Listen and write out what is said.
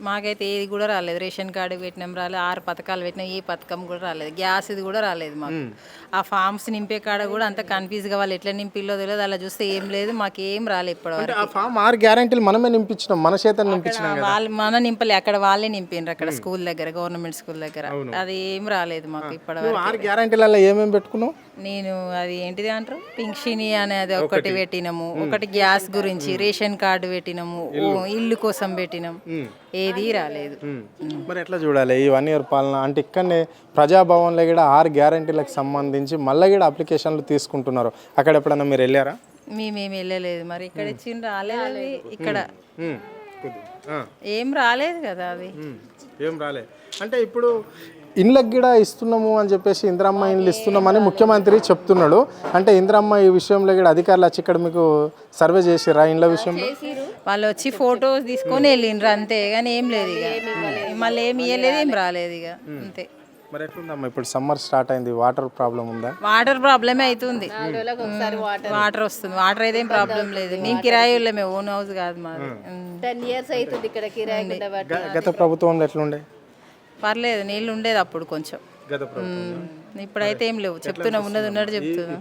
మాకైతే ఏది కూడా రాలేదు. రేషన్ కార్డు పెట్టినాం రాలేదు, 6 పథకాలు పెట్టినాం, ఏ పథకం కూడా రాలేదు. గ్యాస్ ఇది కూడా రాలేదు మాకు. ఆ ఫామ్స్ నింపే కాడ కూడా అంత కన్ఫ్యూజ్గా వాళ్ళు ఎట్లా నింపిల్లో తెలియదు. అలా చూస్తే ఏం లేదు, మాకు ఏం రాలేదు ఇప్పటివరకు. ఆ ఫామ్ 6 గ్యారెంటీలు మనమే నింపించినాం, మన చేత నింపించినాం కదా. వాళ్ళు మన నింపలే, అక్కడ వాళ్ళే నింపిండ్రు అక్కడ స్కూల్ దగ్గర, గవర్నమెంట్ స్కూల్ దగ్గర. అది ఏం రాలేదు మాకు ఇప్పటివరకు. నువ్వు 6 గ్యారెంటీలలో ఏమేమి పెట్టుకున్నావు? నేను అది ఏంటిది అంటారు, పింఛని అనేది ఒకటి పెట్టినాము, ఒకటి గ్యాస్ గురించి, రేషన్ కార్డు పెట్టినాము, ఇల్లు కోసం పెట్టినాం, ఏది రాలేదు. మరి ఎట్లా చూడాలి ఈ 1 ఇయర్ పాలన? అంటే ఇక్కడనే ప్రజాభవన్లో కూడా 6 గ్యారెంటీలకు సంబంధించి మళ్ళీ కూడా అప్లికేషన్లు తీసుకుంటున్నారు. అక్కడ ఎప్పుడన్నా మీరు వెళ్ళారా? మేమేమి వెళ్ళలేదు. మరి ఇక్కడ ఇచ్చిన రాలేదు అది, ఇక్కడ ఏం రాలేదు కదా అది. ఏం రాలేదు అంటే ఇప్పుడు ఇండ్లకు కూడా ఇస్తున్నాము అని చెప్పేసి, ఇందిరమ్మ ఇండ్లు ఇస్తున్నామని ముఖ్యమంత్రి చెప్తున్నాడు. అంటే ఇందిరమ్మ ఈ విషయంలో కూడా అధికారులు వచ్చి ఇక్కడ మీకు సర్వే చేసిరా ఇండ్ల విషయంలో? వాళ్ళు వచ్చి ఫోటోస్ తీసుకొని వెళ్ళిండ్రు అంతే, కానీ ఏం లేదు ఇక. మళ్ళీ ఏమి ఇవ్వలేదు, ఏం రాలేదు ఇక అంతే. మరి ఎట్లుందమ్మా ఇప్పుడు సమ్మర్ స్టార్ట్ అయింది, వాటర్ ప్రాబ్లం ఉందా? వాటర్ ప్రాబ్లమే అవుతుంది. వాటర్ వస్తుంది, వాటర్ అయితే ఏం ప్రాబ్లం లేదు. మేము కిరాయి వాళ్ళమే, ఓన్ హౌస్ కాదు మాది. 10 years అవుతుంది ఇక్కడ కిరాయి ఉండబట్టి. గత ప్రభుత్వంలో ఎట్లుండే? పర్లేదు, నీళ్ళు ఉండేది అప్పుడు కొంచెం. గత ప్రభుత్వం ఇప్పుడైతే ఏం లేవు. చెప్తున్నా, ఉన్నది ఉన్నట్టు చెప్తున్నా.